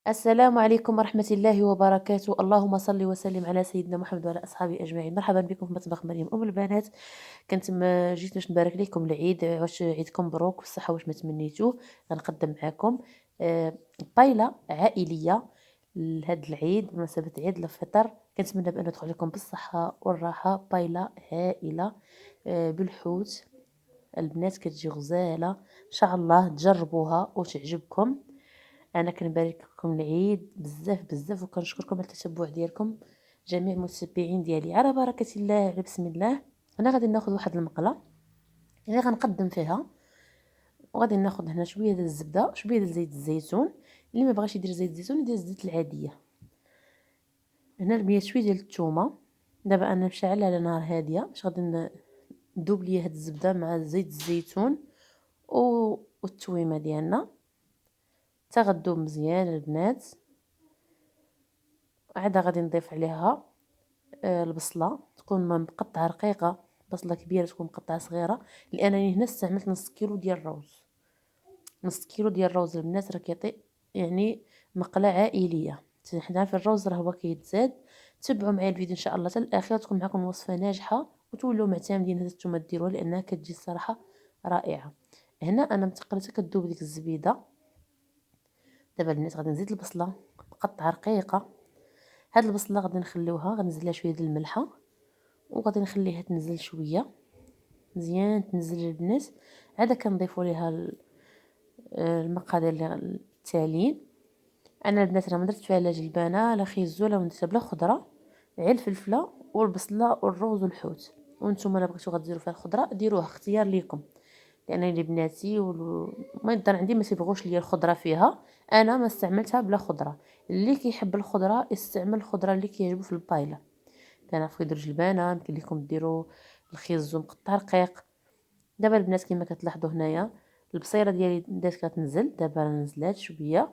السلام عليكم ورحمة الله وبركاته. اللهم صل وسلم على سيدنا محمد وعلى أصحابه أجمعين. مرحبا بكم في مطبخ مريم أم البنات. كنت ما جيت باش نبارك لكم العيد، واش عيدكم مبروك والصحة واش ما تمنيتوه. غنقدم معكم بايلة عائلية لهذا العيد بمناسبة عيد الفطر. كنتمنى بأن تدخل لكم بالصحة والراحة. بايلة هائلة بالحوت. البنات كتجي غزالة إن شاء الله تجربوها وتعجبكم. انا كنبارك لكم العيد بزاف بزاف وكنشكركم على التتبع ديالكم جميع المتتبعين ديالي. على بركه الله، على بسم الله. انا غادي ناخذ واحد المقله اللي غنقدم فيها، وغادي ناخذ هنا شويه ديال الزبده، شويه ديال زيت الزيتون. اللي ما بغاش يدير زيت الزيتون يدير الزيت العاديه. هنا رميت شويه ديال الثومه. دابا انا مشعله على نار هاديه باش غادي ندوب ليا هاد الزبده مع زيت الزيتون والتويمه ديالنا حتى غدوب مزيان البنات. عاد غادي نضيف عليها البصله تكون مقطعه رقيقه، بصله كبيره تكون مقطعه صغيره، لانني هنا استعملت نص كيلو ديال الروز. نص كيلو ديال الروز البنات راه كيعطي يعني مقله عائليه. حنا في الروز راه هو كيتزاد. تبعوا معايا الفيديو ان شاء الله حتى الاخير، تكون معكم وصفه ناجحه وتولوا معتمدين هذا الثومه ديروها لانها كتجي الصراحه رائعه. هنا انا متقلته كدوب ديك الزبيده. دابا البنات غادي نزيد البصله مقطعه رقيقه. هاد البصله غادي نخليوها، غنزيد لها شويه ديال الملحه وغادي نخليها تنزل شويه مزيان. تنزل البنات عاد كنضيفوا ليها المقادير التاليين. انا البنات راه ما درت فيها لا جلبانه لا خيزو لا ونتا بلا خضره، غير الفلفله والبصله والروز والحوت. وانتم الا بغيتو غديروا فيها الخضره ديروها، اختيار ليكم. لان اللي بناتي ما يقدر عندي ما تيبغوش ليا الخضره فيها، انا ما استعملتها بلا خضره. اللي كيحب الخضره يستعمل الخضره اللي كيعجبو في البايله. كنعرفو يديروا جلبانه، يمكن لكم ديروا الخيزو مقطع رقيق. دابا البنات كما كتلاحظوا هنايا البصيره ديالي بدات كتنزل. دابا نزلات شويه،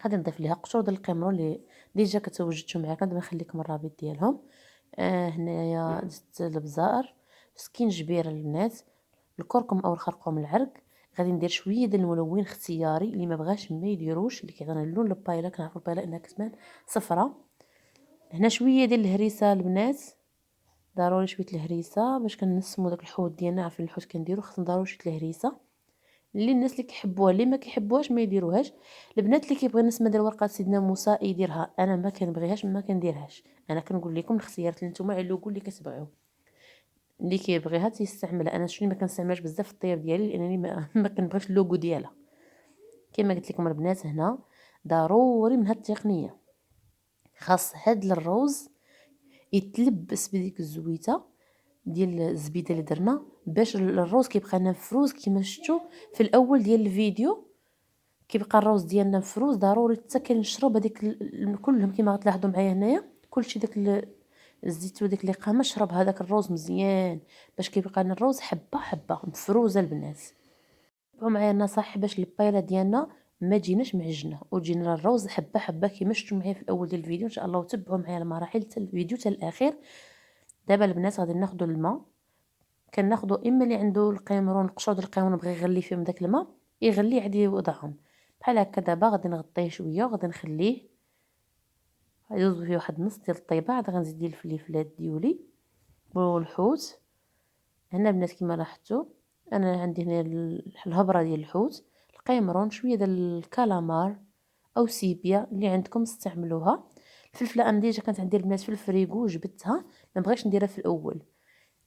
غادي نضيف ليها قشور ديال القمرون اللي ديجا كتوجدتو معاك. دابا نخليكم الرابط ديالهم. هنايا زدت الابزار، سكينجبير البنات، الكركم او الخرقوم العرق. غادي ندير شويه ديال الملون اختياري، اللي ما بغاش ما يديروش، اللي كيعطينا اللون للبايله. كنعرفوا البايله انها كتبان صفراء. هنا شويه ديال الهريسه البنات، ضروري شويه الهريسه باش كنسمو داك الحوت ديالنا. عارفين الحوت كنديرو خصنا ضروري شويه الهريسه. اللي الناس اللي كيحبوها، اللي ما كيحبوهاش ما يديروهاش. البنات اللي كيبغي النسمه ديال ورقه سيدنا موسى يديرها، انا ما كنبغيهاش ما كنديرهاش. انا كنقول لكم الاختيارات اللي نتوما علوكم اللي كتبغيو. اللي كيبغيها تيستعملها. انا شنو ما كنستعملش بزاف في الطياب ديالي لانني ما كنبغيش اللوغو ديالها. كما قلت لكم البنات هنا ضروري من هاد التقنيه، خاص هاد الروز يتلبس بديك الزويته ديال الزبيده اللي درنا باش الروز كيبقى لنا مفروز. كما شفتوا في الاول ديال الفيديو كيبقى الروز ديالنا مفروز. ضروري حتى كنشرب هذيك كلهم كما غتلاحظوا معايا هنايا كلشي داك الزيت وديك اللي قامه شرب هذاك الروز مزيان باش كيبقى لنا الروز حبه حبه مفروزه البنات. تبعوا معايا النصائح باش البايله ديالنا ما تجيناش معجنه وتجينا الروز حبه حبه كما شفتوا معايا في الاول ديال الفيديو. ان شاء الله وتبعوا معايا المراحل حتى الفيديو حتى الاخير. دابا البنات غادي ناخذوا الماء. كناخذوا اما اللي عنده القيمرون القشور ديال القيمرون بغى يغلي فيهم داك الماء يغلي عادي يوضعهم بحال هكا. دابا غادي نغطيه شويه وغادي نخليه يدوز فيه واحد نص ديال الطيبه. عاد غنزيد ديال الفليفلات ديولي والحوت. هنا البنات كما لاحظتوا انا عندي هنا الهبره ديال الحوت، القيمرون، شويه ديال الكالامار او سيبيا اللي عندكم استعملوها. الفلفله انا ديجا كانت عندي البنات في الفريغو جبدتها، ما بغيتش نديرها في الاول.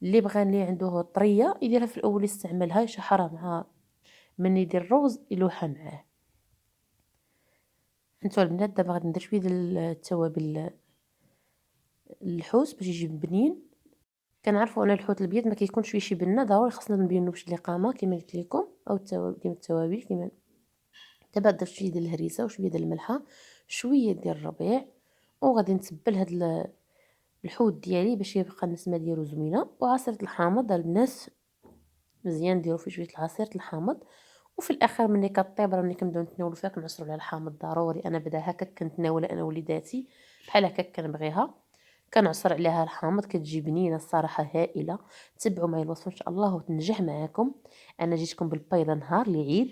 اللي بغى اللي عنده طريه يديرها في الاول يستعملها يشحرها مع من يدير الروز يلوحها معاه. انتو البنات دابا غادي ندير شويه ديال التوابل الحوت باش يجي بنين. كنعرفوا ان الحوت الابيض ما كيكونش فيه شي بنه، ضروري خصنا نبينو بشي الاقامه كما قلت لكم، او التوابل كما التوابل كما. دابا درت شويه ديال الهريسه وشويه ديال الملحه شويه ديال الربيع، وغادي نتبل هاد الحوت ديالي باش يبقى النسمه ديالو زوينه. وعصير الحامض البنات مزيان ديروا فيه شويه العصير الحامض. وفي الاخر ملي كطيب راه ملي كنبداو نتناولوا فيها كنعصروا على الحامض ضروري. انا بدا هكا كنتناولها انا وليداتي بحال هكا كنبغيها، كنعصر عليها الحامض كتجي بنينه الصراحه هائله. تبعوا معايا الوصفه ان شاء الله وتنجح معاكم. انا جيتكم بالبيضه نهار العيد،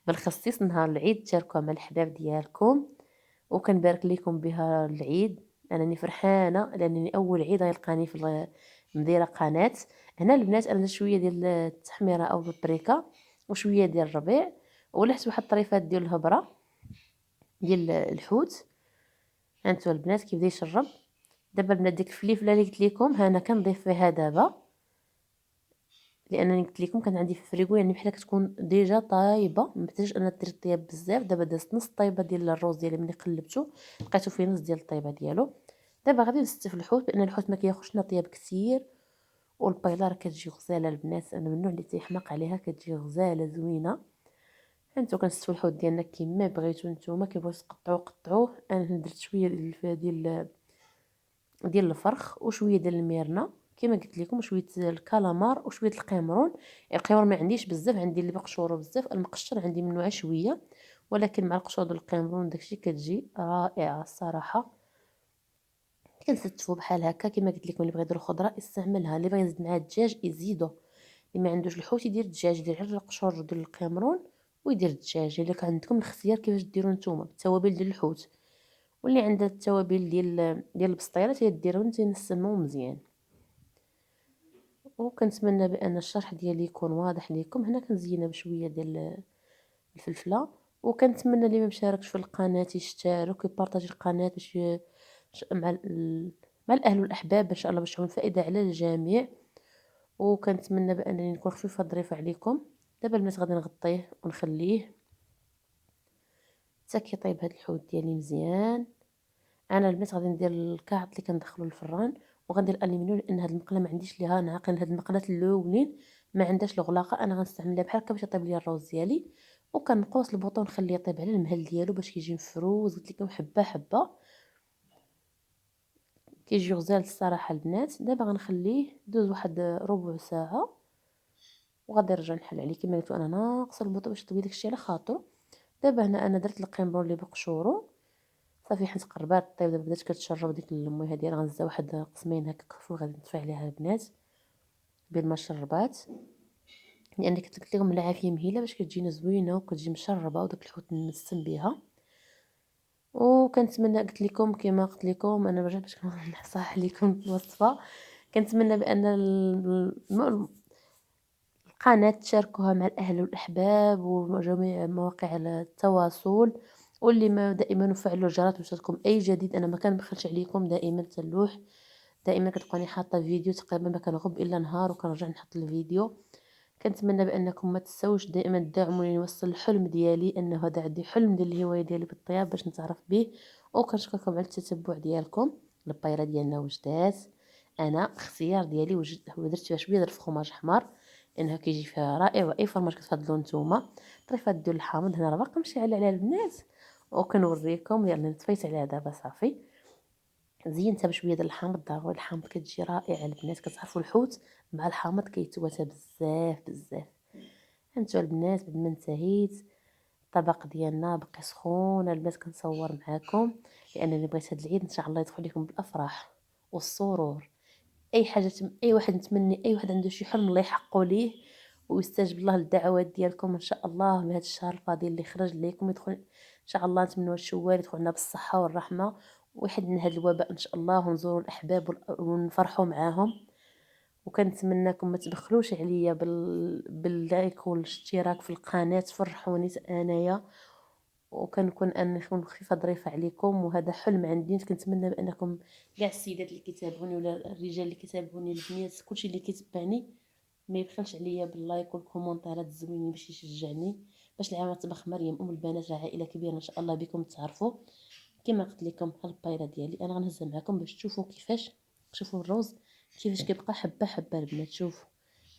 بالخصيص نهار العيد تشاركوها مع الحباب ديالكم. وكنبارك لكم بها العيد. انني فرحانه لانني اول عيد غيلقاني في مديره قناه. هنا البنات انا درت شويه ديال التحميره او البابريكا وشويه ديال الربيع، ولحت واحد الطريفات ديال الهبره ديال الحوت. هانتو البنات كيف بدا يشرب. دابا البنات ديك الفليفله اللي قلت لكم ها انا كنضيف فيها دابا، لانني قلت لكم كان عندي في الفريغو يعني بحال كتكون ديجا طايبه، ما محتاجش انا دير الطياب بزاف. دابا دازت نص طيبه ديال الروز ديالي ملي قلبته لقيتو فيه نص ديال الطيبه ديالو. دابا غادي نستف الحوت لان الحوت ما كياخذش طياب كثير، والبيضه راه كتجي غزاله البنات، انا من النوع اللي تيحماق عليها، كتجي غزاله زوينه. هانتو كنستفوا الحوت ديالنا كيما بغيتو نتوما، كيبغيو تقطعوه قطعوه. انا درت شويه ديال الفرخ وشويه ديال الميرنه كما قلت لكم، وشويه الكالامار وشويه القمرون. القمر ما عنديش بزاف، عندي اللي مقشور بزاف، المقشر عندي منه شويه، ولكن مع القشور ديال القمرون داكشي كتجي رائعه الصراحه. كنستفوا بحال هكا كما قلت لكم. اللي بغى يدير خضره يستعملها، اللي بغى يزيد معها الدجاج يزيدو، اللي ما عندوش الحوت يدير الدجاج، يدير غير القشور ديال القمرون ويدير الدجاج. الا كان عندكم الاختيار كيفاش ديروا نتوما بالتوابل ديال الحوت. واللي عندها التوابل ديال البسطيله تيديرهم تينسمو مزيان. وكنتمنى بان الشرح ديالي يكون واضح لكم. هنا كنزينها بشويه ديال الفلفله. وكنتمنى اللي ما مشاركش في القناه يشترك ويبارطاجي القناه باش مع الاهل والاحباب ان شاء الله، باش تكون فائده على الجميع. وكنتمنى بانني نكون خفيفه الظريف عليكم. دابا البنات غادي نغطيه ونخليه حتى كيطيب هاد الحوت ديالي مزيان. انا البنات غادي ندير الكاعط اللي كندخلو للفران، وغندير الالومنيوم لان هاد المقله ما عنديش ليها نعاقل. هاد المقلات اللونين ما عندهاش الغلاقه، انا غنستعملها بحال هكا باش يطيب لي الروز ديالي. وكنقوص البوطون نخليه يطيب على المهل ديالو باش كيجي مفروز. قلت لكم حبه حبه كيجي غزال الصراحه البنات. دابا غنخليه دوز واحد ربع ساعه وغادي نرجع نحل عليه. كما قلت انا ناقصه البوطون باش يطيب داكشي على خاطر. دابا هنا انا درت القيمرون اللي بقشورو صافي، حيت قربات طيب. دابا بدات كتشرب ديك المي هادي، انا غنزيد واحد قسمين هكا كفو غادي نطفي عليها البنات بالما شربات، لان كنت قلت لكم العافيه مهيله باش كتجينا زوينه وكتجي مشربه وداك الحوت نسم بها. وكنتمنى قلت لكم كما قلت لكم انا رجعت باش نصحح لكم الوصفه. كنتمنى بان القناه تشاركوها مع الاهل والاحباب وجميع مواقع التواصل، واللي ما دائما نفعلوا الجرس باش تجيكم اي جديد. انا ما كنبخلش عليكم دائما تلوح، دائما كتلقوني حاطه فيديو تقريبا ما كنغب الا نهار وكنرجع نحط الفيديو. كنتمنى بانكم ما تنساوش دائما تدعموني نوصل الحلم ديالي، انه هذا عندي حلم ديال الهوايه ديالي بالطياب باش نتعرف به. وكنشكركم على التتبع ديالكم. البايره ديالنا وجدات، انا اختيار ديالي ودرت فيها شويه ديال الفخوماج احمر لانها كيجي فيها رائع. واي فرماج كتفضلوا نتوما. طريفات ديال الحامض هنا راه باقا مشعل على البنات وكنوريكم. يلا طفيت عليها دابا صافي، زينتها بشويه ديال الحامض. ضروري الحامض كتجي رائعه البنات. كتعرفوا الحوت مع الحامض كيتواتى بزاف بزاف. هانتو البنات بعد ما انتهيت الطبق ديالنا بقي سخون البنات كنصور معاكم، لانني بغيت هاد العيد ان شاء الله يدخل لكم بالافراح والسرور. اي حاجه اي واحد نتمني، اي واحد عنده شي حلم الله يحققه ليه ويستجب الله للدعوات ديالكم ان شاء الله. بهذا الشهر الفضيل اللي خرج ليكم يدخل ان شاء الله. نتمنوا الشوال يدخل لنا بالصحه والرحمه ويحد من هذا الوباء ان شاء الله، ونزوروا الاحباب ونفرحوا معاهم. وكنتمنىكم ما تبخلوش عليا باللايك والاشتراك في القناه، فرحوني انايا. وكنكون انا نكون خفيفه ظريفه عليكم، وهذا حلم عندي. كنتمنى بانكم كاع السيدات اللي كيتابعوني ولا الرجال اللي كيتابعوني، البنات كلشي اللي كيتبعني ما يبخلش عليا باللايك والكومونتيرات الزوينين باش يشجعني باش العام طبخ مريم ام البنات راه عائله كبيره ان شاء الله بكم تعرفوا. كما قلت لكم البايره ديالي انا غنهزها معكم باش تشوفوا كيفاش. شوفوا الروز كيفاش كيبقى حبه حبه البنات. شوفوا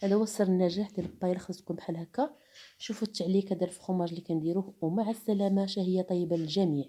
هذا هو سر النجاح ديال البايره، خاص تكون بحال هكا. شوفوا التعليكه ديال الفخوماج اللي كنديروه. ومع السلامه، شهيه طيبه للجميع.